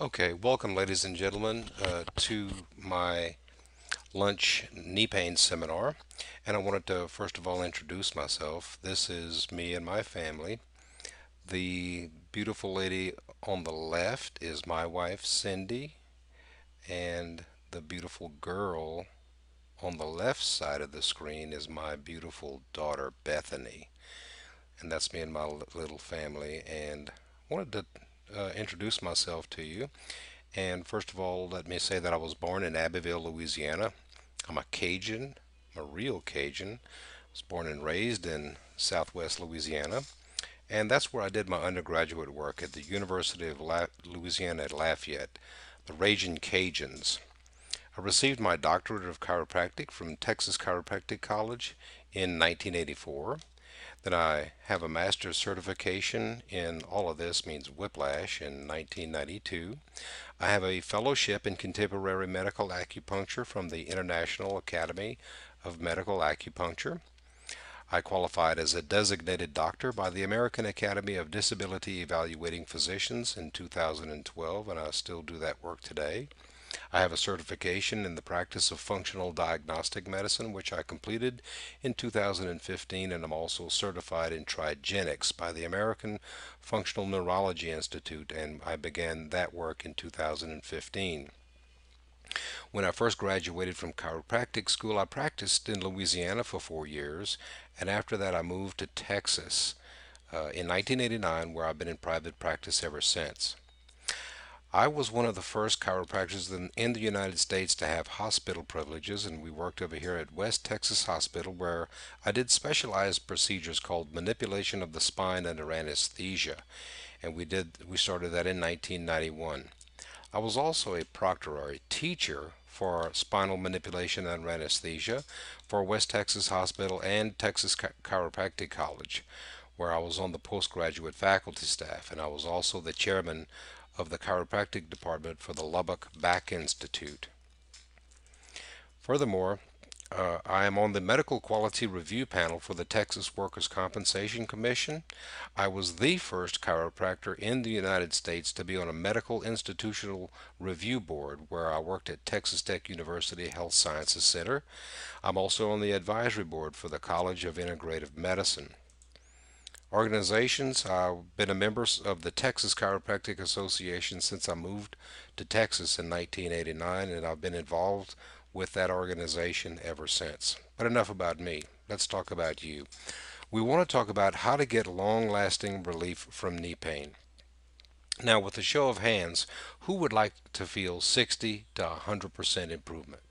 Okay, welcome, ladies and gentlemen, to my lunch knee pain seminar. And I wanted to first of all introduce myself. This is me and my family. The beautiful lady on the left is my wife, Cindy, and the beautiful girl on the left side of the screen is my beautiful daughter, Bethany. And that's me and my little family. And I wanted to introduce myself to you. And first of all, let me say that I was born in Abbeville, Louisiana. I'm a Cajun, I'm a real Cajun. I was born and raised in Southwest Louisiana, and that's where I did my undergraduate work at the University of Louisiana at Lafayette, the Raging Cajuns. I received my doctorate of chiropractic from Texas Chiropractic College in 1984. Then I have a master's certification in all of this means whiplash in 1992. I have a fellowship in contemporary medical acupuncture from the International Academy of Medical Acupuncture. I qualified as a designated doctor by the American Academy of Disability Evaluating Physicians in 2012, and I still do that work today. I have a certification in the practice of functional diagnostic medicine, which I completed in 2015, and I'm also certified in trigenics by the American Functional Neurology Institute, and I began that work in 2015. When I first graduated from chiropractic school, I practiced in Louisiana for 4 years, and after that, I moved to Texas in 1989, where I've been in private practice ever since. I was one of the first chiropractors in the United States to have hospital privileges, and we worked over here at West Texas Hospital where I did specialized procedures called manipulation of the spine under anesthesia, and we started that in 1991. I was also a proctor or a teacher for spinal manipulation under anesthesia for West Texas Hospital and Texas Chiropractic College, where I was on the postgraduate faculty staff, and I was also the chairman of the chiropractic department for the Lubbock Back Institute. Furthermore, I am on the medical quality review panel for the Texas Workers' Compensation Commission. I was the first chiropractor in the United States to be on a medical institutional review board where I worked at Texas Tech University Health Sciences Center. I'm also on the advisory board for the College of Integrative Medicine. Organizations, I've been a member of the Texas Chiropractic Association since I moved to Texas in 1989, and I've been involved with that organization ever since. But enough about me. Let's talk about you. We want to talk about how to get long lasting relief from knee pain. Now, with a show of hands, who would like to feel 60 to 100% improvement?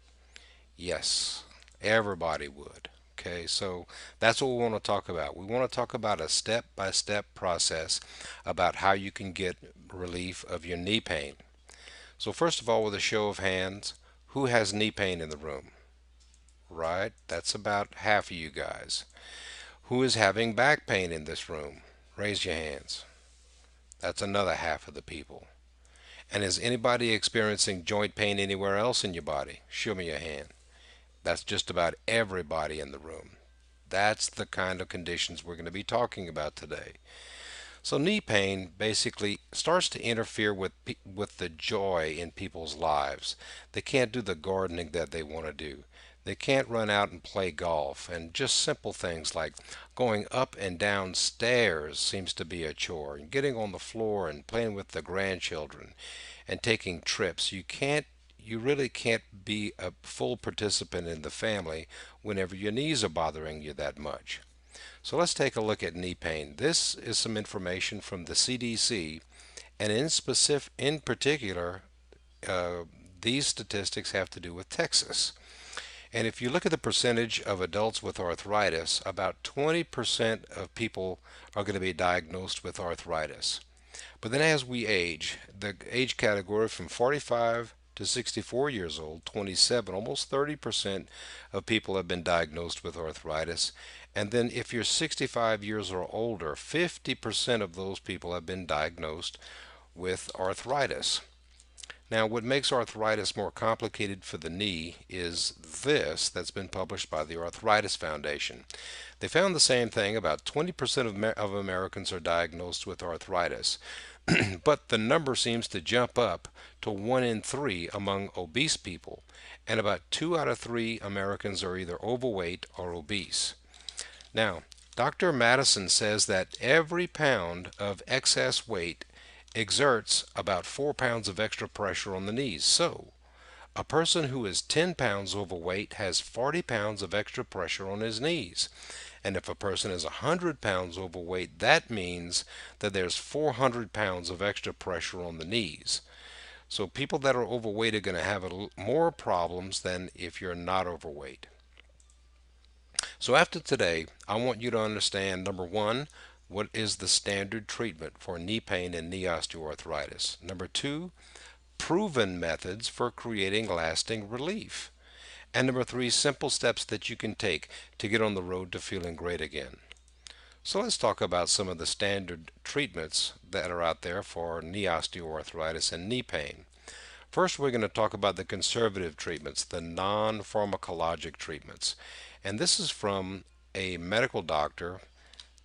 Yes, everybody would. Okay, so that's what we want to talk about. We want to talk about a step by step process about how you can get relief of your knee pain. So, first of all, with a show of hands, who has knee pain in the room? Right? That's about half of you guys. Who is having back pain in this room? Raise your hands. That's another half of the people. And is anybody experiencing joint pain anywhere else in your body? Show me your hand. That's just about everybody in the room. That's the kind of conditions we're going to be talking about today. So knee pain basically starts to interfere with the joy in people's lives. They can't do the gardening that they want to do. They can't run out and play golf, and just simple things like going up and down stairs seems to be a chore, and getting on the floor and playing with the grandchildren and taking trips. You really can't be a full participant in the family whenever your knees are bothering you that much. So let's take a look at knee pain. This is some information from the CDC, and in particular, uh, these statistics have to do with Texas. And if you look at the percentage of adults with arthritis, about 20% of people are going to be diagnosed with arthritis. But then as we age, the age category from 45 to 64 years old, 27, almost 30% of people have been diagnosed with arthritis. And then if you're 65 years or older, 50% of those people have been diagnosed with arthritis. Now, what makes arthritis more complicated for the knee is this that's been published by the Arthritis Foundation. They found the same thing. About 20% of Americans are diagnosed with arthritis, but the number seems to jump up to 1 in 3 among obese people, and about 2 out of 3 Americans are either overweight or obese. Now, Dr. Madison says that every pound of excess weight exerts about 4 pounds of extra pressure on the knees. So, a person who is 10 pounds overweight has 40 pounds of extra pressure on his knees. And if a person is 100 pounds overweight, that means that there's 400 pounds of extra pressure on the knees. So people that are overweight are going to have more problems than if you're not overweight. So after today, I want you to understand, number one, what is the standard treatment for knee pain and knee osteoarthritis. Number two, proven methods for creating lasting relief. And number three, simple steps that you can take to get on the road to feeling great again. So let's talk about some of the standard treatments that are out there for knee osteoarthritis and knee pain. First, we're going to talk about the conservative treatments, the non-pharmacologic treatments. And this is from a medical doctor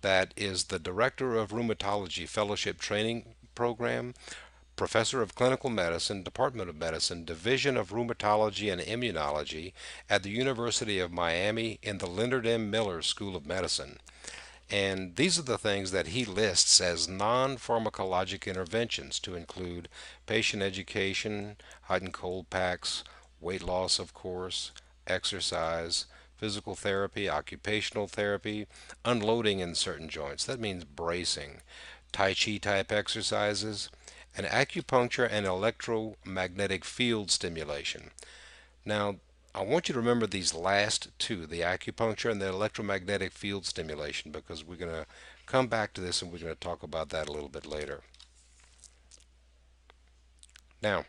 that is the Director of Rheumatology Fellowship Training Program, Professor of Clinical Medicine, Department of Medicine, Division of Rheumatology and Immunology at the University of Miami in the Leonard M. Miller School of Medicine. And these are the things that he lists as non-pharmacologic interventions, to include patient education, hot and cold packs, weight loss, of course, exercise, physical therapy, occupational therapy, unloading in certain joints. That means bracing, Tai Chi type exercises, and acupuncture and electromagnetic field stimulation. Now, I want you to remember these last two, the acupuncture and the electromagnetic field stimulation, because we're going to come back to this and we're going to talk about that a little bit later. Now,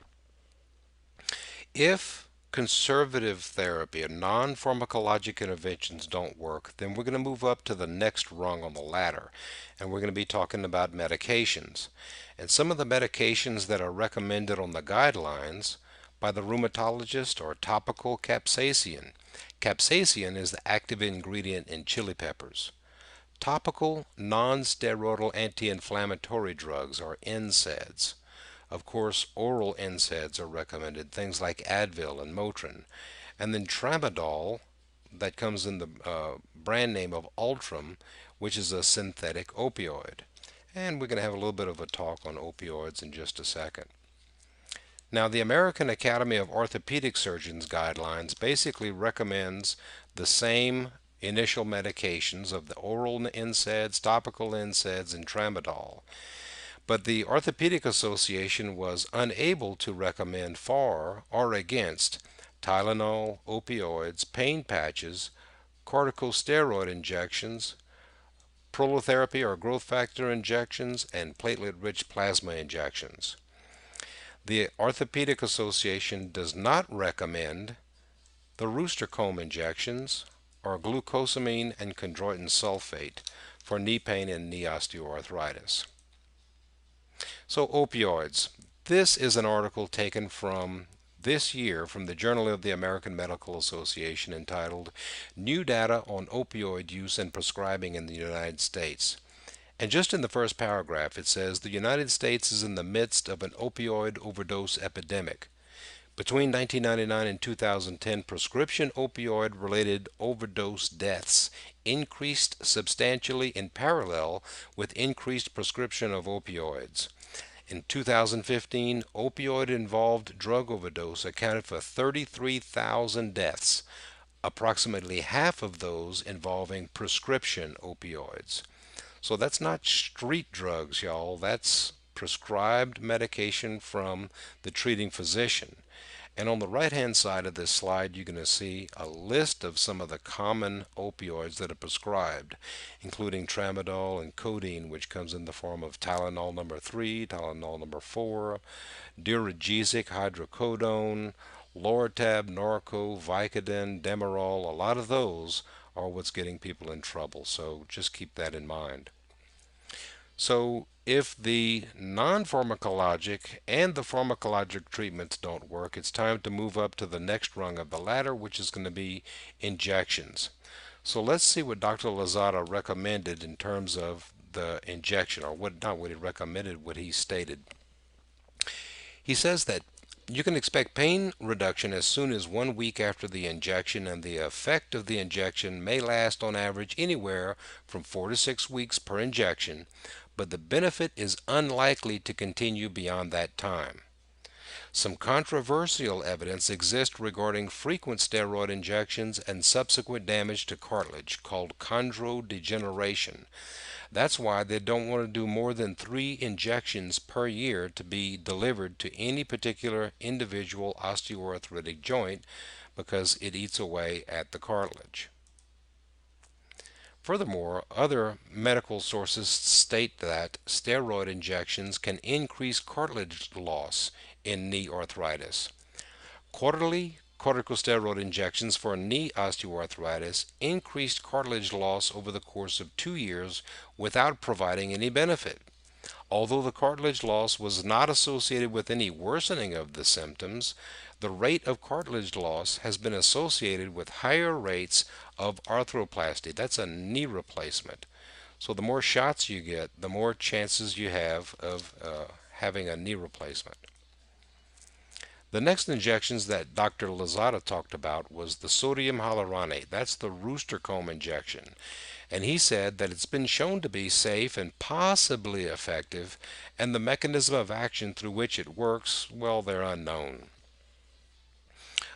if conservative therapy and non-pharmacologic interventions don't work, then we're going to move up to the next rung on the ladder, and we're going to be talking about medications. And some of the medications that are recommended on the guidelines by the rheumatologist are topical capsaicin. Capsaicin is the active ingredient in chili peppers. Topical non-steroidal anti-inflammatory drugs are NSAIDs. Of course, oral NSAIDs are recommended, things like Advil and Motrin. And then Tramadol, that comes in the brand name of Ultram, which is a synthetic opioid. And we're going to have a little bit of a talk on opioids in just a second. Now, the American Academy of Orthopedic Surgeons guidelines basically recommends the same initial medications of the oral NSAIDs, topical NSAIDs, and Tramadol. But the Orthopedic Association was unable to recommend for or against Tylenol, opioids, pain patches, corticosteroid injections, prolotherapy or growth factor injections, and platelet-rich plasma injections. The Orthopedic Association does not recommend the rooster comb injections or glucosamine and chondroitin sulfate for knee pain and knee osteoarthritis. So opioids. This is an article taken from this year from the Journal of the American Medical Association entitled New Data on Opioid Use and Prescribing in the United States. And just in the first paragraph it says the United States is in the midst of an opioid overdose epidemic. Between 1999 and 2010, prescription opioid-related overdose deaths increased substantially in parallel with increased prescription of opioids. In 2015, opioid-involved drug overdose accounted for 33,000 deaths, approximately half of those involving prescription opioids. So that's not street drugs, y'all. That's prescribed medication from the treating physician. And on the right-hand side of this slide, you're going to see a list of some of the common opioids that are prescribed, including tramadol and codeine, which comes in the form of Tylenol number 3, Tylenol number 4, Duragesic, hydrocodone, Lortab, Norco, Vicodin, Demerol. A lot of those are what's getting people in trouble, so just keep that in mind. So If the non-pharmacologic and the pharmacologic treatments don't work, it's time to move up to the next rung of the ladder, which is going to be injections. So let's see what Dr. Lozada recommended in terms of the injection, or what not what he recommended, what he stated. He says that you can expect pain reduction as soon as 1 week after the injection, and the effect of the injection may last on average anywhere from 4 to 6 weeks per injection, but the benefit is unlikely to continue beyond that time. Some controversial evidence exists regarding frequent steroid injections and subsequent damage to cartilage, called chondrodegeneration. That's why they don't want to do more than 3 injections per year to be delivered to any particular individual osteoarthritic joint, because it eats away at the cartilage. Furthermore, other medical sources state that steroid injections can increase cartilage loss in knee arthritis. Quarterly corticosteroid injections for knee osteoarthritis increased cartilage loss over the course of 2 years without providing any benefit. Although the cartilage loss was not associated with any worsening of the symptoms, the rate of cartilage loss has been associated with higher rates of arthroplasty. That's a knee replacement. So the more shots you get, the more chances you have of having a knee replacement. The next injections that Dr. Lozada talked about was the sodium hyaluronate. That's the rooster comb injection. And he said that it's been shown to be safe and possibly effective, and the mechanism of action through which it works, well, they're unknown.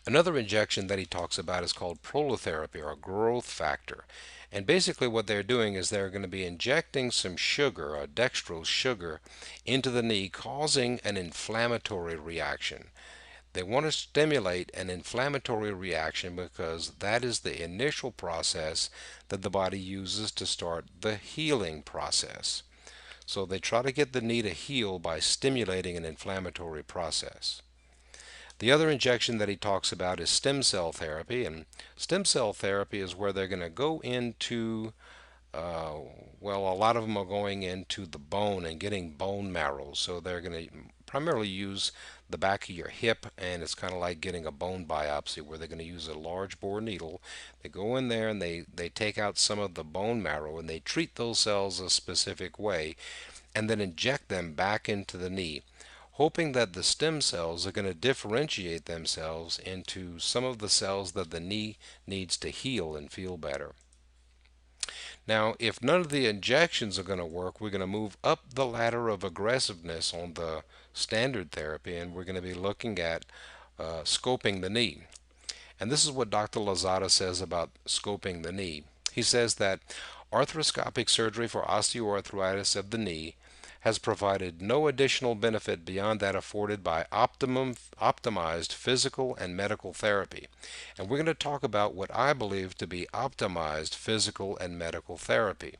Another injection that he talks about is called prolotherapy, or growth factor. And basically what they're doing is they're going to be injecting some sugar, a dextrose sugar, into the knee, causing an inflammatory reaction. They want to stimulate an inflammatory reaction because that is the initial process that the body uses to start the healing process. So they try to get the knee to heal by stimulating an inflammatory process. The other injection that he talks about is stem cell therapy, and stem cell therapy is where they're going to go into, uh, well, a lot of them are going into the bone and getting bone marrow. So they're going to primarily use the back of your hip, and it's kind of like getting a bone biopsy, where they're going to use a large bore needle. They go in there and they take out some of the bone marrow, and they treat those cells a specific way, and then inject them back into the knee, hoping that the stem cells are going to differentiate themselves into some of the cells that the knee needs to heal and feel better. Now, if none of the injections are going to work, we're going to move up the ladder of aggressiveness on the standard therapy, and we're going to be looking at scoping the knee. And this is what Dr. Lozada says about scoping the knee. He says that arthroscopic surgery for osteoarthritis of the knee has provided no additional benefit beyond that afforded by optimized physical and medical therapy. And we're going to talk about what I believe to be optimized physical and medical therapy.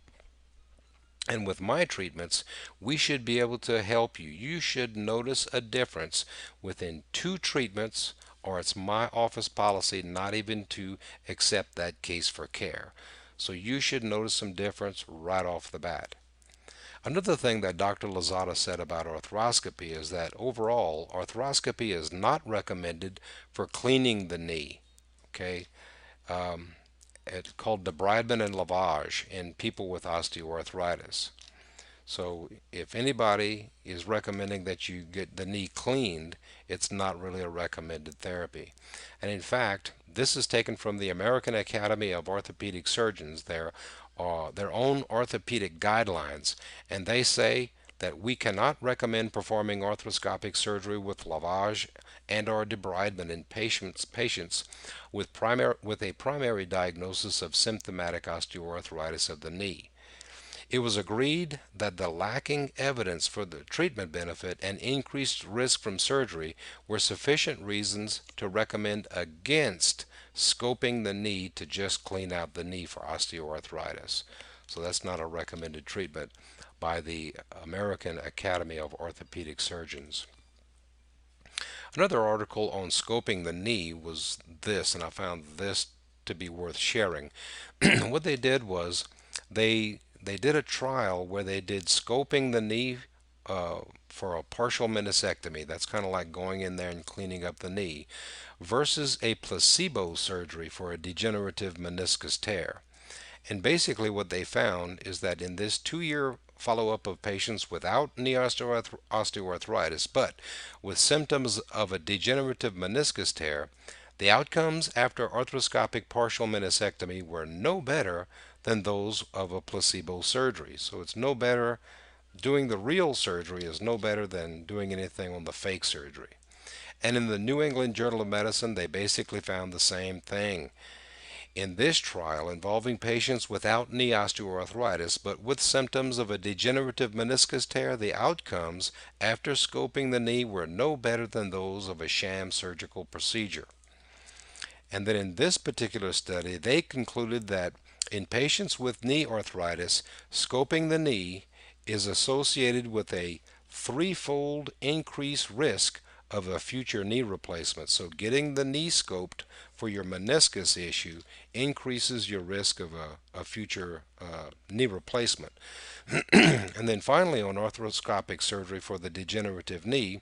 And with my treatments, we should be able to help you. You should notice a difference within 2 treatments, or it's my office policy not even to accept that case for care. So you should notice some difference right off the bat. Another thing that Dr. Lozada said about arthroscopy is that overall, arthroscopy is not recommended for cleaning the knee. Okay, um, it's called debridement and lavage in people with osteoarthritis. So if anybody is recommending that you get the knee cleaned, it's not really a recommended therapy. And in fact, this is taken from the American Academy of Orthopedic Surgeons, their own orthopedic guidelines, and they say that we cannot recommend performing arthroscopic surgery with lavage and or debridement in patients with a primary diagnosis of symptomatic osteoarthritis of the knee. It was agreed that the lacking evidence for the treatment benefit and increased risk from surgery were sufficient reasons to recommend against scoping the knee to just clean out the knee for osteoarthritis. So that's not a recommended treatment by the American Academy of Orthopedic Surgeons. Another article on scoping the knee was this, and I found this to be worth sharing. What they did was they they did a trial where they did scoping the knee for a partial meniscectomy. That's kind of like going in there and cleaning up the knee, versus a placebo surgery for a degenerative meniscus tear. And basically, what they found is that in this 2 year follow up of patients without knee osteoarthritis, but with symptoms of a degenerative meniscus tear, the outcomes after arthroscopic partial meniscectomy were no better than those of a placebo surgery. So it's no better, doing the real surgery is no better than doing anything on the fake surgery. And in the New England Journal of Medicine, they basically found the same thing. In this trial involving patients without knee osteoarthritis but with symptoms of a degenerative meniscus tear, the outcomes after scoping the knee were no better than those of a sham surgical procedure. And then in this particular study, they concluded that in patients with knee arthritis, scoping the knee is associated with a threefold increased risk of a future knee replacement. So getting the knee scoped for your meniscus issue increases your risk of a future knee replacement. And then finally, on arthroscopic surgery for the degenerative knee,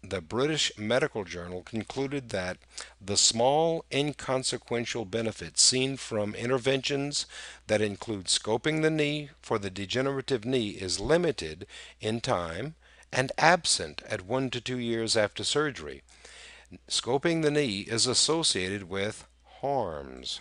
the British Medical Journal concluded that the small inconsequential benefits seen from interventions that include scoping the knee for the degenerative knee is limited in time and absent at 1 to 2 years after surgery. Scoping the knee is associated with harms.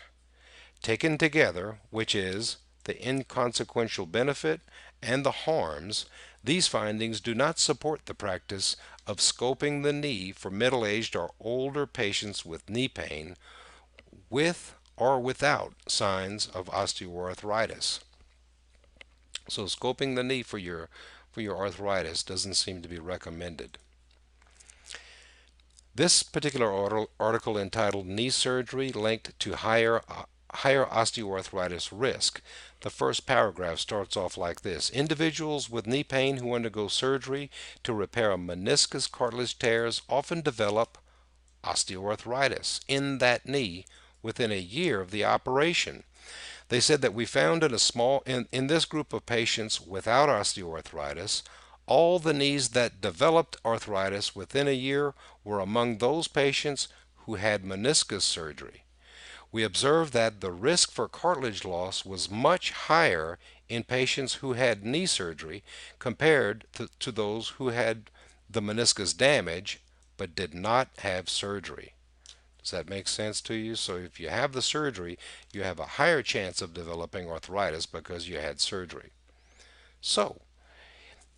Taken together, which is the inconsequential benefit and the harms, these findings do not support the practice of scoping the knee for middle-aged or older patients with knee pain with or without signs of osteoarthritis. So scoping the knee for your arthritis doesn't seem to be recommended. This particular article entitled Knee Surgery Linked to Higher Osteoarthritis Risk. The first paragraph starts off like this. Individuals with knee pain who undergo surgery to repair a meniscus cartilage tears often develop osteoarthritis in that knee within a year of the operation. They said that we found in this group of patients without osteoarthritis, all the knees that developed arthritis within a year were among those patients who had meniscus surgery. We observed that the risk for cartilage loss was much higher in patients who had knee surgery compared to those who had the meniscus damage but did not have surgery. Does that make sense to you? So if you have the surgery, you have a higher chance of developing arthritis because you had surgery. So,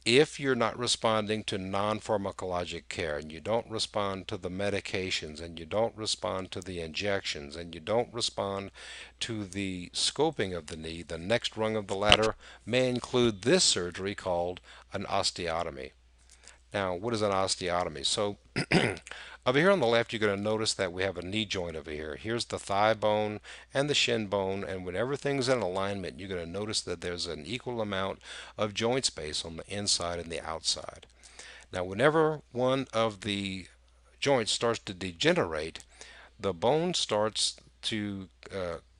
if you're not responding to non-pharmacologic care and you don't respond to the medications and you don't respond to the injections and you don't respond to the scoping of the knee, the next rung of the ladder may include this surgery called an osteotomy. Now, what is an osteotomy? So over here on the left, you're going to notice that we have a knee joint over here. Here's the thigh bone and the shin bone, and when everything's in alignment, you're going to notice that there's an equal amount of joint space on the inside and the outside. Now, whenever one of the joints starts to degenerate, the bone starts to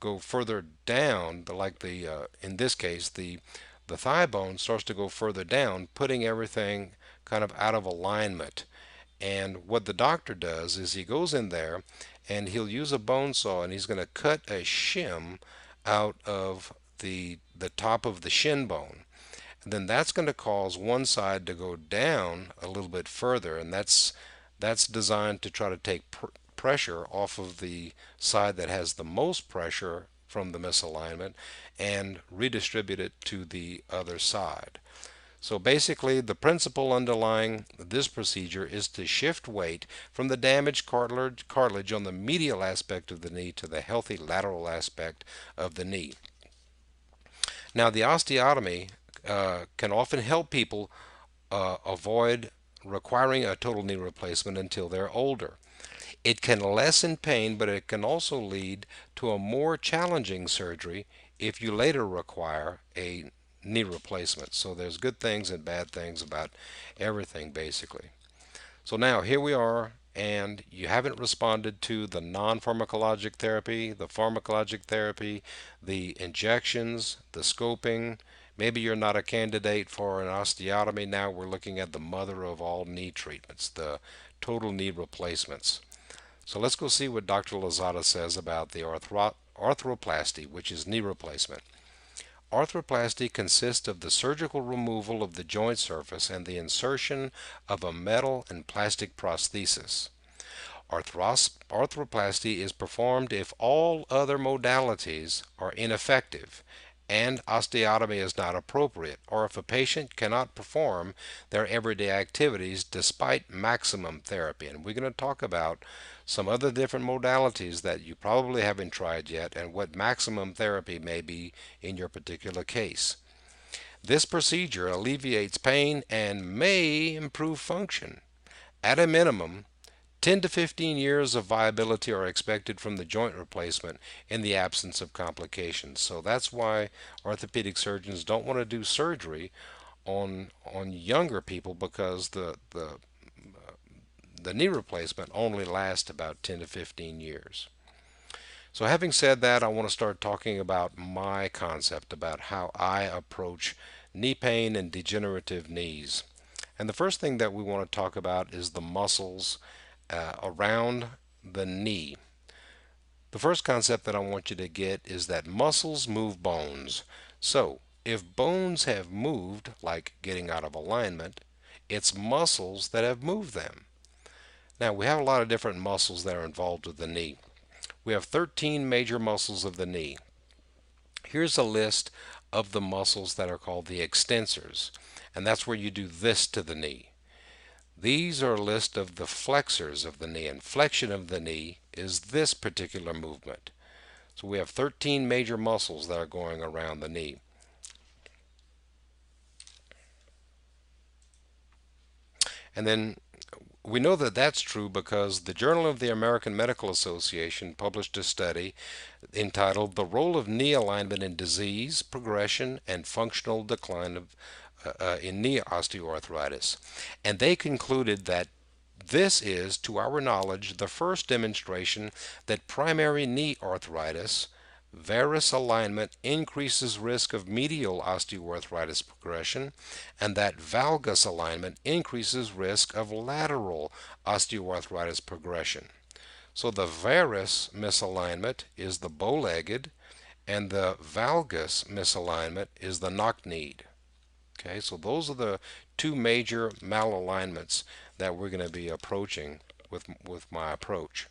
go further down, in this case, the thigh bone starts to go further down, putting everything kind of out of alignment. And what the doctor does is he goes in there and he'll use a bone saw and he's going to cut a shim out of the top of the shin bone. And then that's going to cause one side to go down a little bit further, and that's designed to try to take pressure off of the side that has the most pressure from the misalignment and redistribute it to the other side. So basically, the principle underlying this procedure is to shift weight from the damaged cartilage on the medial aspect of the knee to the healthy lateral aspect of the knee. Now, the osteotomy can often help people avoid requiring a total knee replacement until they're older. It can lessen pain, but it can also lead to a more challenging surgery if you later require a knee replacement. So there's good things and bad things about everything basically. So now here we are, and you haven't responded to the non-pharmacologic therapy, the pharmacologic therapy, the injections, the scoping, maybe you're not a candidate for an osteotomy. Now we're looking at the mother of all knee treatments, the total knee replacements. So let's go see what Dr. Lozada says about the arthroplasty, which is knee replacement. Arthroplasty consists of the surgical removal of the joint surface and the insertion of a metal and plastic prosthesis. Arthroplasty is performed if all other modalities are ineffective and osteotomy is not appropriate, or if a patient cannot perform their everyday activities despite maximum therapy. And we're going to talk about some other different modalities that you probably haven't tried yet and what maximum therapy may be in your particular case. This procedure alleviates pain and may improve function. At a minimum, 10 to 15 years of viability are expected from the joint replacement in the absence of complications. So that's why orthopedic surgeons don't want to do surgery on younger people, because the knee replacement only lasts about 10 to 15 years. So having said that, I want to start talking about my concept about how I approach knee pain and degenerative knees. And the first thing that we want to talk about is the muscles around the knee. The first concept that I want you to get is that muscles move bones. So if bones have moved, like getting out of alignment, it's muscles that have moved them. Now we have a lot of different muscles that are involved with the knee. We have 13 major muscles of the knee. Here's a list of the muscles that are called the extensors, and that's where you do this to the knee. These are a list of the flexors of the knee, and flexion of the knee is this particular movement. So we have 13 major muscles that are going around the knee. And then we know that that's true because the Journal of the American Medical Association published a study entitled "The Role of Knee Alignment in Disease, Progression, and Functional Decline in Knee Osteoarthritis." And they concluded that this is, to our knowledge, the first demonstration that primary knee arthritis, varus alignment, increases risk of medial osteoarthritis progression, and that valgus alignment increases risk of lateral osteoarthritis progression. So the varus misalignment is the bow-legged, and the valgus misalignment is the knock-kneed. Okay, so those are the two major malalignments that we're going to be approaching with my approach.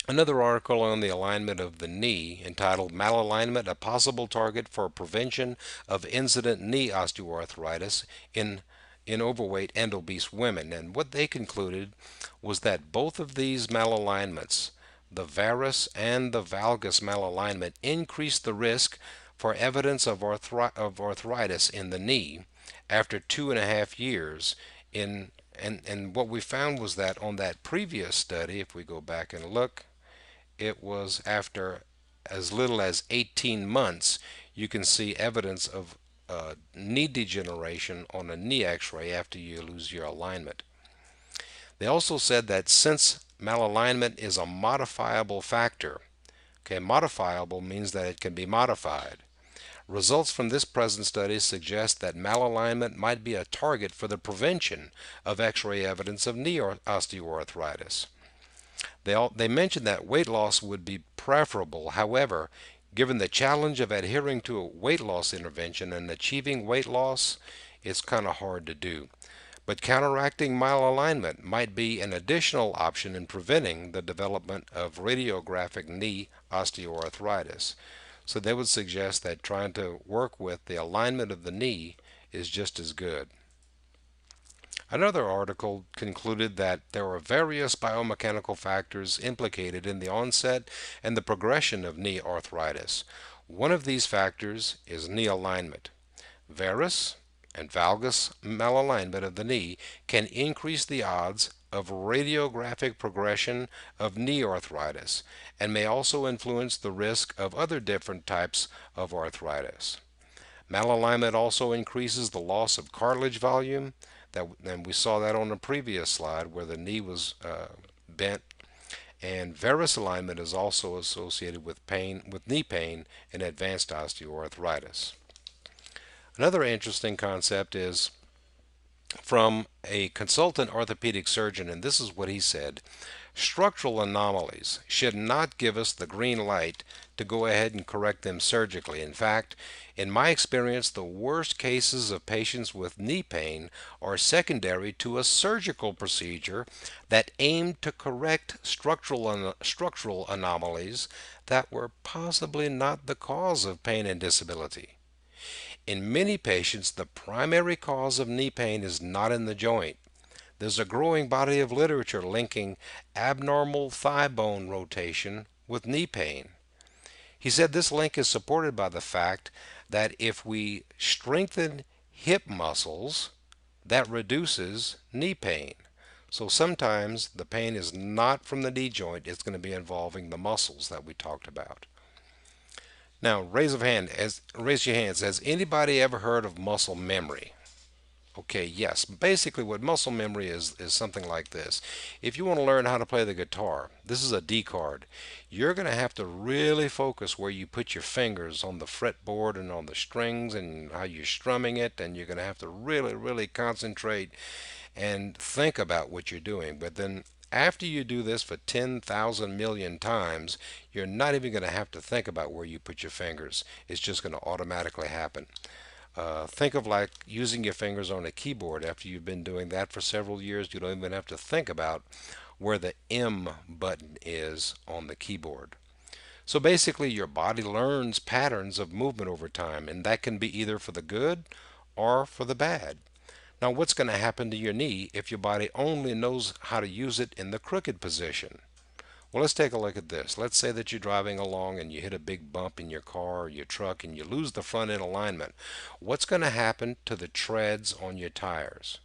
Another article on the alignment of the knee entitled "Malalignment, a Possible Target for Prevention of Incident Knee Osteoarthritis in Overweight and Obese Women." And what they concluded was that both of these malalignments, the varus and the valgus malalignment, increase the risk for evidence of arthritis in the knee after 2.5 years. And what we found was that on that previous study, if we go back and look, it was after as little as 18 months you can see evidence of knee degeneration on a knee x-ray after you lose your alignment. They also said that since malalignment is a modifiable factor, okay, modifiable means that it can be modified. Results from this present study suggest that malalignment might be a target for the prevention of x-ray evidence of knee osteoarthritis. They mentioned that weight loss would be preferable. However, given the challenge of adhering to a weight loss intervention and achieving weight loss, it's kind of hard to do. But counteracting malalignment might be an additional option in preventing the development of radiographic knee osteoarthritis. So they would suggest that trying to work with the alignment of the knee is just as good. Another article concluded that there are various biomechanical factors implicated in the onset and the progression of knee arthritis. One of these factors is knee alignment. Varus and valgus malalignment of the knee can increase the odds of radiographic progression of knee arthritis and may also influence the risk of other different types of arthritis. Malalignment also increases the loss of cartilage volume, And we saw that on the previous slide where the knee was bent. And varus alignment is also associated with pain, with knee pain and advanced osteoarthritis. Another interesting concept is from a consultant orthopedic surgeon, and this is what he said: structural anomalies should not give us the green light to go ahead and correct them surgically. In fact, in my experience, the worst cases of patients with knee pain are secondary to a surgical procedure that aimed to correct structural anomalies that were possibly not the cause of pain and disability. In many patients, the primary cause of knee pain is not in the joint. There's a growing body of literature linking abnormal thigh bone rotation with knee pain. He said this link is supported by the fact that if we strengthen hip muscles, that reduces knee pain. So sometimes the pain is not from the knee joint, it's going to be involving the muscles that we talked about. Now, raise your hands. Has anybody ever heard of muscle memory? Okay, yes. Basically, what muscle memory is something like this. If you want to learn how to play the guitar, this is a D chord. You're going to have to really focus where you put your fingers on the fretboard and on the strings and how you're strumming it, and you're going to have to really, really concentrate and think about what you're doing. But then after you do this for 10,000 million times, you're not even going to have to think about where you put your fingers. It's just going to automatically happen. Think of like using your fingers on a keyboard. After you've been doing that for several years, you don't even have to think about where the M button is on the keyboard. So basically, your body learns patterns of movement over time, and that can be either for the good or for the bad. Now, what's going to happen to your knee if your body only knows how to use it in the crooked position? Well, let's take a look at this. Let's say that you're driving along and you hit a big bump in your car or your truck and you lose the front end alignment. What's going to happen to the treads on your tires?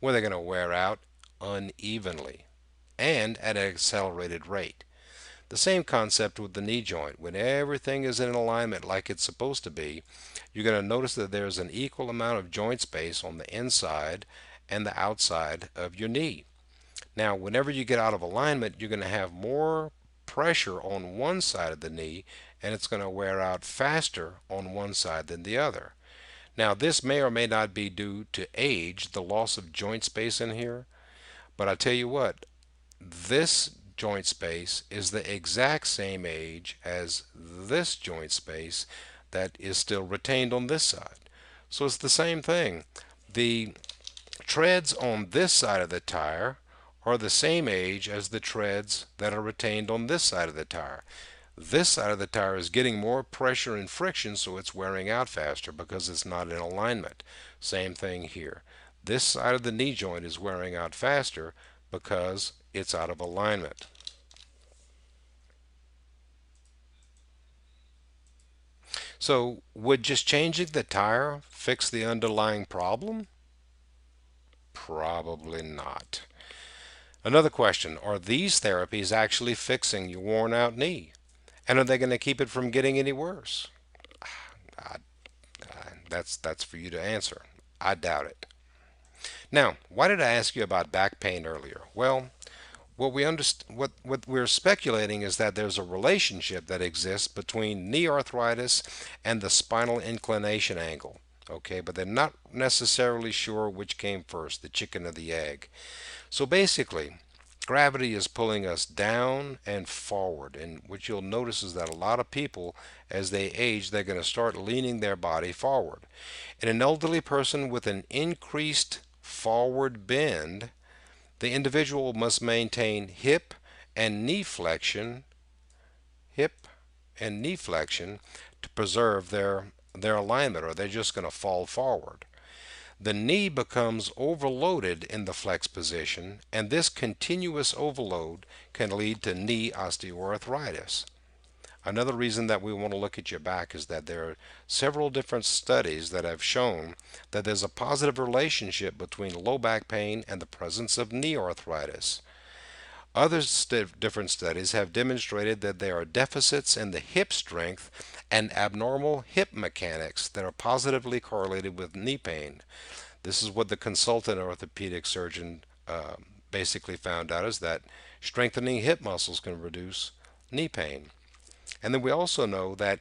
Well, they're going to wear out unevenly and at an accelerated rate. The same concept with the knee joint. When everything is in alignment like it's supposed to be, you're going to notice that there's an equal amount of joint space on the inside and the outside of your knee. Now, whenever you get out of alignment, you're going to have more pressure on one side of the knee, and it's going to wear out faster on one side than the other. Now, this may or may not be due to age, the loss of joint space in here, but I tell you what, this joint space is the exact same age as this joint space that is still retained on this side. So it's the same thing. The treads on this side of the tire are the same age as the treads that are retained on this side of the tire. This side of the tire is getting more pressure and friction, so it's wearing out faster because it's not in alignment. Same thing here. This side of the knee joint is wearing out faster because it's out of alignment. So would just changing the tire fix the underlying problem? Probably not. Another question, are these therapies actually fixing your worn out knee? And are they going to keep it from getting any worse? I, that's for you to answer. I doubt it. Now, why did I ask you about back pain earlier? Well, what we're speculating is that there's a relationship that exists between knee arthritis and the spinal inclination angle. Okay, but they're not necessarily sure which came first, the chicken or the egg. So basically, gravity is pulling us down and forward. And what you'll notice is that a lot of people, as they age, they're going to start leaning their body forward. In an elderly person with an increased forward bend, the individual must maintain and knee flexion, hip and knee flexion to preserve their alignment, or they're just going to fall forward. The knee becomes overloaded in the flex position, and this continuous overload can lead to knee osteoarthritis. Another reason that we want to look at your back is that there are several different studies that have shown that there's a positive relationship between low back pain and the presence of knee arthritis. Other different studies have demonstrated that there are deficits in the hip strength and abnormal hip mechanics that are positively correlated with knee pain. This is what the consultant orthopedic surgeon basically found out, is that strengthening hip muscles can reduce knee pain. And then we also know that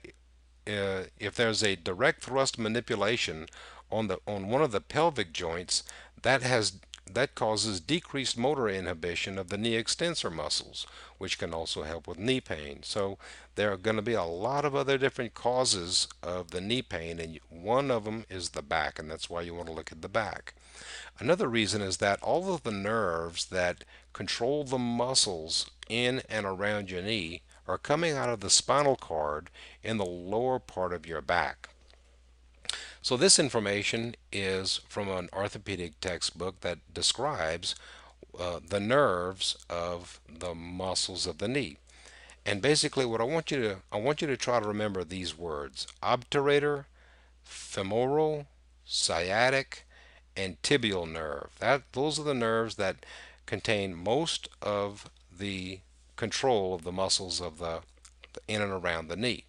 if there's a direct thrust manipulation on one of the pelvic joints, that has that causes decreased motor inhibition of the knee extensor muscles, which can also help with knee pain. So there are going to be a lot of other different causes of the knee pain, and one of them is the back, and that's why you want to look at the back. Another reason is that all of the nerves that control the muscles in and around your knee are coming out of the spinal cord in the lower part of your back. So this information is from an orthopedic textbook that describes the nerves of the muscles of the knee. And basically what I want you to try to remember these words: obturator, femoral, sciatic, and tibial nerve. Those are the nerves that contain most of the control of the muscles of the in and around the knee.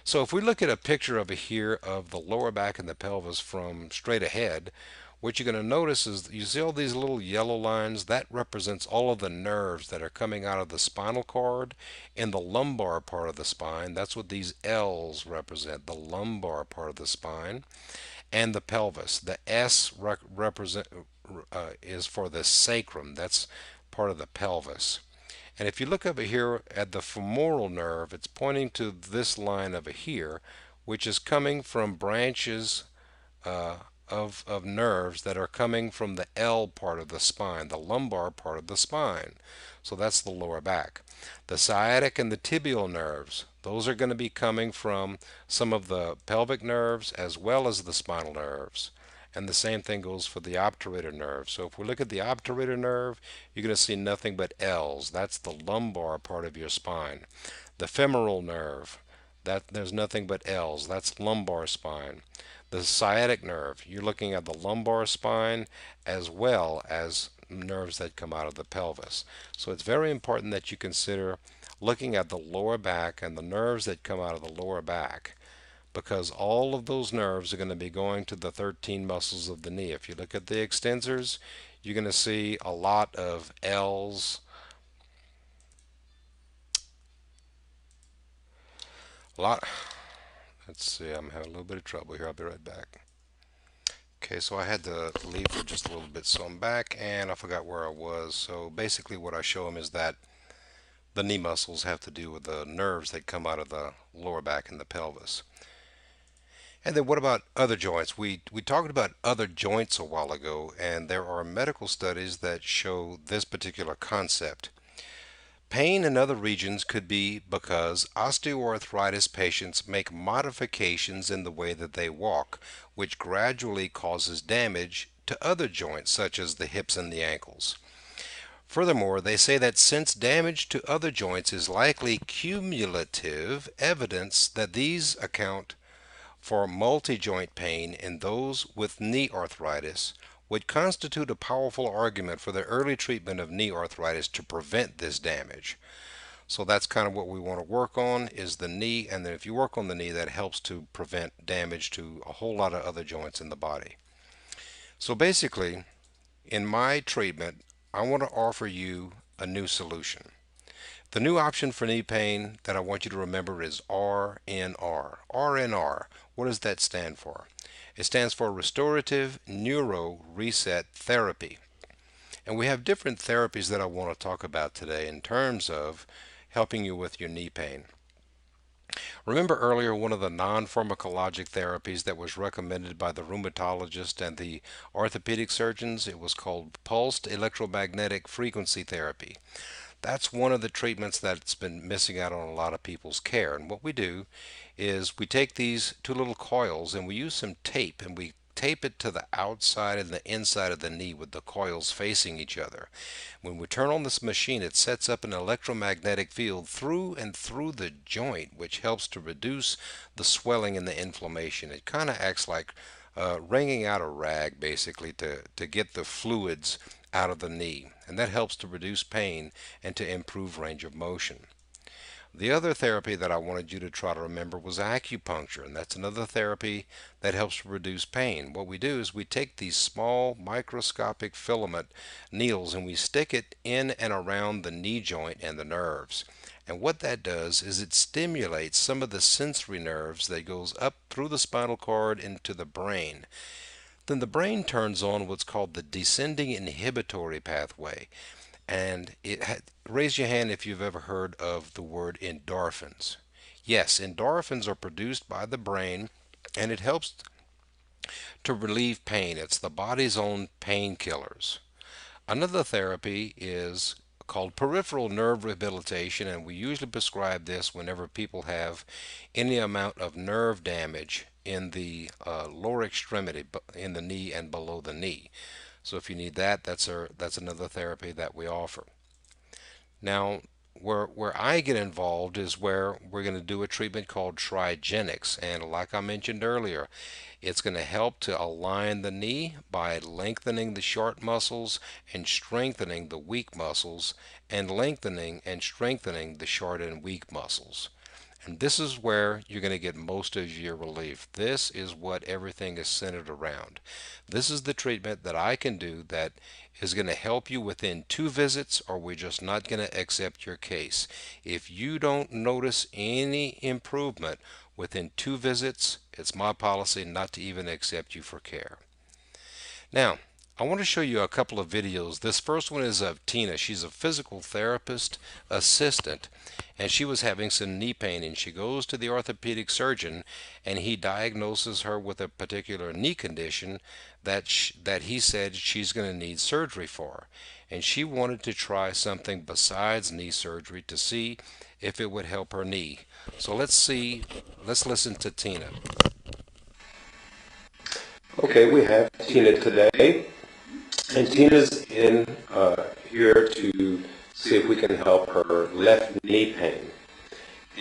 So if we look at a picture over here of the lower back and the pelvis from straight ahead, what you're going to notice is you see all these little yellow lines. That represents all of the nerves that are coming out of the spinal cord in the lumbar part of the spine. That's what these L's represent, the lumbar part of the spine, and the pelvis. The S represent is for the sacrum. That's part of the pelvis. And if you look over here at the femoral nerve, it's pointing to this line over here, which is coming from branches uh, of nerves that are coming from the L part of the spine, the lumbar part of the spine. So that's the lower back. The sciatic and the tibial nerves, those are going to be coming from some of the pelvic nerves as well as the spinal nerves. And the same thing goes for the obturator nerve. So if we look at the obturator nerve, you're going to see nothing but L's. That's the lumbar part of your spine. The femoral nerve, there's nothing but L's. That's lumbar spine. The sciatic nerve, you're looking at the lumbar spine as well as nerves that come out of the pelvis. So it's very important that you consider looking at the lower back and the nerves that come out of the lower back, because all of those nerves are going to be going to the 13 muscles of the knee. If you look at the extensors, you're going to see a lot of L's, a lot. Let's see, I'm having a little bit of trouble here. I'll be right back. Okay, so I had to leave for just a little bit, so I'm back and I forgot where I was. So basically what I show them is that the knee muscles have to do with the nerves that come out of the lower back and the pelvis. And then what about other joints? We talked about other joints a while ago, and there are medical studies that show this particular concept. Pain in other regions could be because osteoarthritis patients make modifications in the way that they walk, which gradually causes damage to other joints such as the hips and the ankles. Furthermore, they say that since damage to other joints is likely cumulative evidence that these account for multi-joint pain in those with knee arthritis would constitute a powerful argument for the early treatment of knee arthritis to prevent this damage. So that's kind of what we want to work on, is the knee, and then if you work on the knee, that helps to prevent damage to a whole lot of other joints in the body. So basically, in my treatment, I want to offer you a new solution. The new option for knee pain that I want you to remember is RNR. RNR, what does that stand for? It stands for Restorative Neuro Reset Therapy. And we have different therapies that I want to talk about today in terms of helping you with your knee pain. Remember earlier one of the non-pharmacologic therapies that was recommended by the rheumatologist and the orthopedic surgeons? It was called pulsed electromagnetic frequency therapy. That's one of the treatments that's been missing out on a lot of people's care. And what we do is we take these two little coils and we use some tape, and we tape it to the outside and the inside of the knee with the coils facing each other. When we turn on this machine, it sets up an electromagnetic field through and through the joint, which helps to reduce the swelling and the inflammation. It kind of acts like wringing out a rag, basically, to get the fluids out of the knee, and that helps to reduce pain and to improve range of motion. The other therapy that I wanted you to try to remember was acupuncture, and that's another therapy that helps reduce pain. What we do is we take these small microscopic filament needles and we stick it in and around the knee joint and the nerves. And what that does is it stimulates some of the sensory nerves that goes up through the spinal cord into the brain. Then the brain turns on what's called the descending inhibitory pathway. And raise your hand if you've ever heard of the word endorphins. Yes, endorphins are produced by the brain and it helps to relieve pain. It's the body's own painkillers. Another therapy is called peripheral nerve rehabilitation, and we usually prescribe this whenever people have any amount of nerve damage in the lower extremity, in the knee and below the knee. So if you need that, that's another therapy that we offer. Now, where I get involved is where we're going to do a treatment called Trigenics, and like I mentioned earlier, it's going to help to align the knee by lengthening the short muscles and strengthening the weak muscles, and lengthening and strengthening the short and weak muscles. And this is where you're going to get most of your relief. This is what everything is centered around. This is the treatment that I can do that is going to help you within 2 visits, or we're just not going to accept your case. If you don't notice any improvement within 2 visits, it's my policy not to even accept you for care. Now, I want to show you a couple of videos. This first one is of Tina. She's a physical therapist assistant, and she was having some knee pain, and she goes to the orthopedic surgeon, and he diagnoses her with a particular knee condition that he said she's going to need surgery for. And she wanted to try something besides knee surgery to see if it would help her knee. So let's listen to Tina. Okay, we have Tina today, and Tina's in here to see if we can help her left knee pain.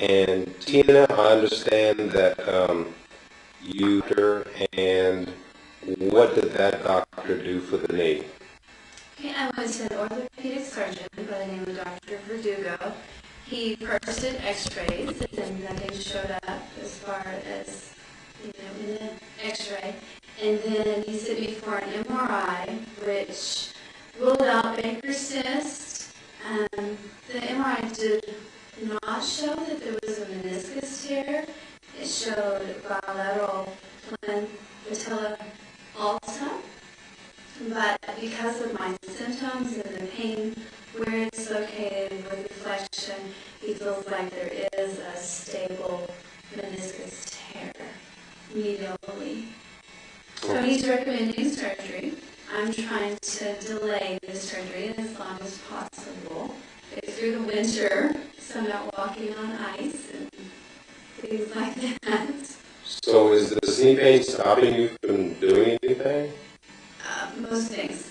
And Tina, I understand that you and what did that doctor do for the knee? Okay, I went to an orthopedic surgeon by the name of Dr. Verdugo. He first did x-rays, and nothing showed up as far as, in the x-ray. And then he sent me for an MRI, which ruled out Baker's cyst. The MRI did not show that there was a meniscus tear. It showed bilateral patella alta. But because of my symptoms and the pain where it's located with reflection, he feels like there is a stable meniscus tear medially. So he's recommending surgery. I'm trying to delay the surgery as long as possible. Get through the winter, so I'm not walking on ice and things like that. So is the knee pain stopping you from doing anything? Most things.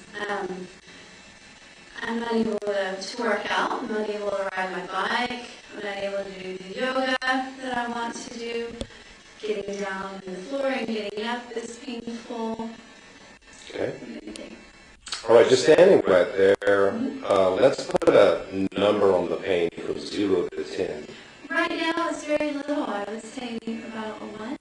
I'm not able to work out. I'm not able to ride my bike. I'm not able to do the yoga that I want to do. Getting down on the floor and getting up is painful. Okay. All right, just standing right there, let's put a number on the pain from 0 to 10. Right now it's very little. I would say about a 1.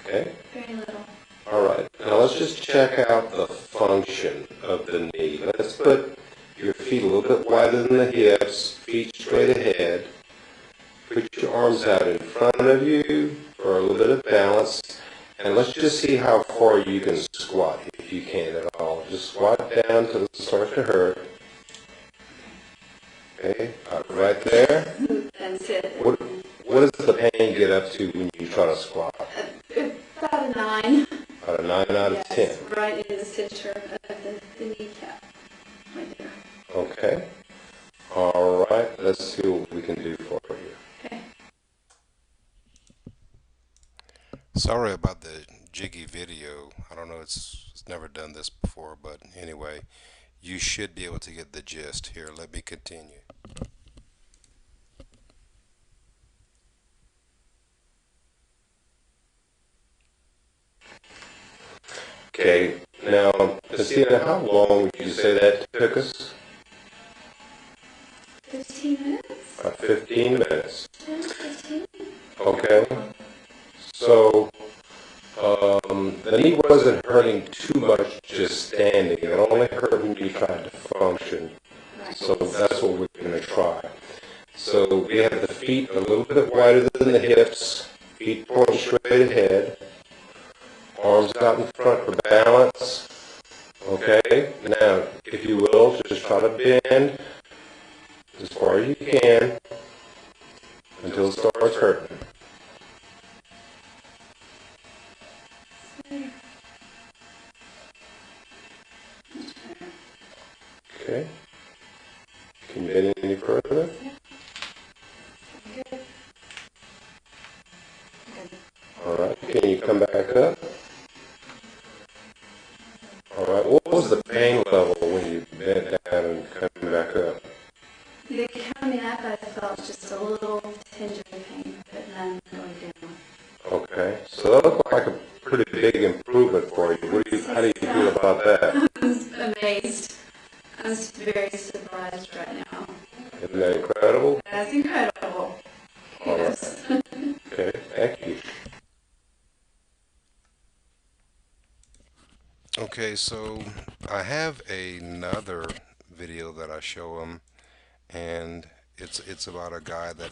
Okay. Very little. All right, now let's just check out the function of the knee. Let's put your feet a little bit wider than the hips, feet straight ahead. Put your arms out in front of you for a little bit of balance. And let's just see how far you can squat, if you can at all. Just squat down till it starts to hurt. Okay, right there. That's it. What does the pain get up to when you try to squat? About a 9. About a 9 out of 10. Right in the center of the kneecap. Right there. Okay. All right, let's see what we can do for you. Okay. Sorry about the jiggy video. I don't know, it's never done this before, but anyway, you should be able to get the gist. Here, let me continue. Okay, now, Christina, how long would you say that took us? 15 minutes? about 15 minutes. 10, 15? Okay? So, the knee wasn't hurting too much just standing. It only hurt when you tried to function. Right. So that's what we're going to try. So we have the feet a little bit wider than the hips, feet pointing straight ahead, arms out in front for balance. Okay? Now, if you will, just try to bend as far as you can until it starts hurting. Okay? Can you bend any further? Good. All right. Can you come back up? All right. What was the pain level when you bent down and come back up? The coming up, I felt just a little tinge of pain, but none going down. Okay. So that looked like a pretty big improvement for you. How do you feel about that? I'm amazed. I'm very surprised right now. Isn't that incredible? That's incredible. All Yes. right. Okay. Thank you. Okay, so I have another video that I show him, and it's about a guy that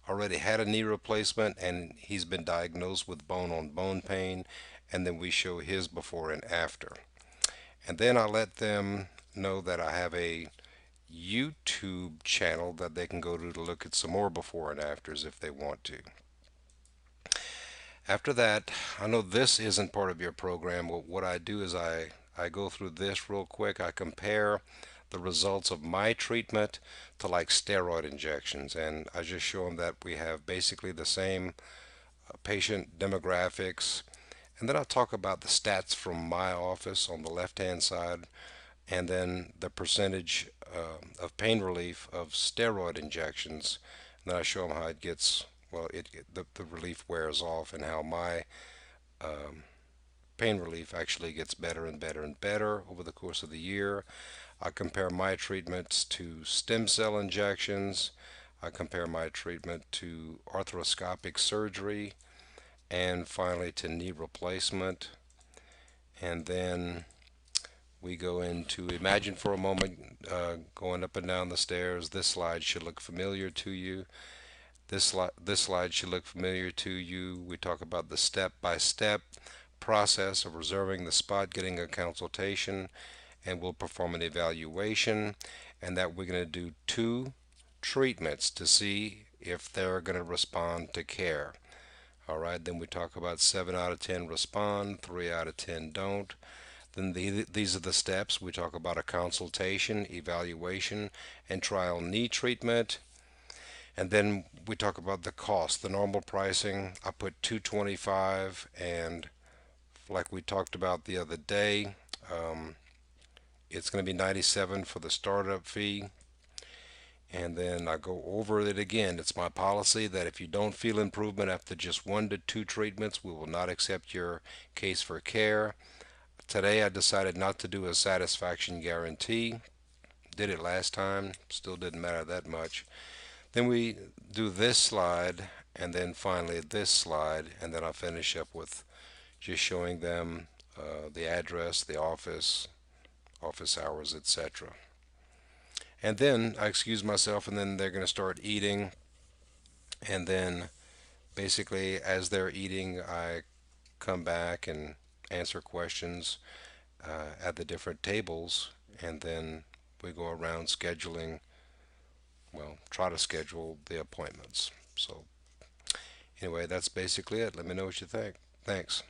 already had a knee replacement and he's been diagnosed with bone-on-bone pain, and then we show his before and after. And then I let them know that I have a YouTube channel that they can go to look at some more before and afters if they want to. After that, I know this isn't part of your program, but what I do is I go through this real quick. I compare the results of my treatment to like steroid injections, and I just show them that we have basically the same patient demographics. And then I'll talk about the stats from my office on the left hand side, and then the percentage of pain relief of steroid injections. And then I show them how it gets, well, the relief wears off, and how my pain relief actually gets better and better and better over the course of the year. I compare my treatments to stem cell injections. I compare my treatment to arthroscopic surgery, and finally to knee replacement. And then we go into, imagine for a moment going up and down the stairs. This slide should look familiar to you. This slide should look familiar to you. We talk about the step-by-step process of reserving the spot, getting a consultation, and we'll perform an evaluation, and that we're going to do 2 treatments to see if they're going to respond to care. All right, then we talk about 7 out of 10 respond, 3 out of 10 don't. Then these are the steps. We talk about a consultation, evaluation, and trial knee treatment. And then we talk about the cost, the normal pricing. I put 225, and like we talked about the other day, it's going to be 97 for the startup fee. And then I go over it again. It's my policy that if you don't feel improvement after just 1 to 2 treatments, we will not accept your case for care. Today I decided not to do a satisfaction guarantee. Did it last time, still didn't matter that much. Then we do this slide, and then finally this slide, and then I'll finish up with just showing them the address, the office hours, etc. And then I excuse myself, and then they're going to start eating. And then basically, as they're eating, I come back and answer questions at the different tables. And then we go around scheduling, well, try to schedule the appointments. So, anyway, that's basically it. Let me know what you think. Thanks.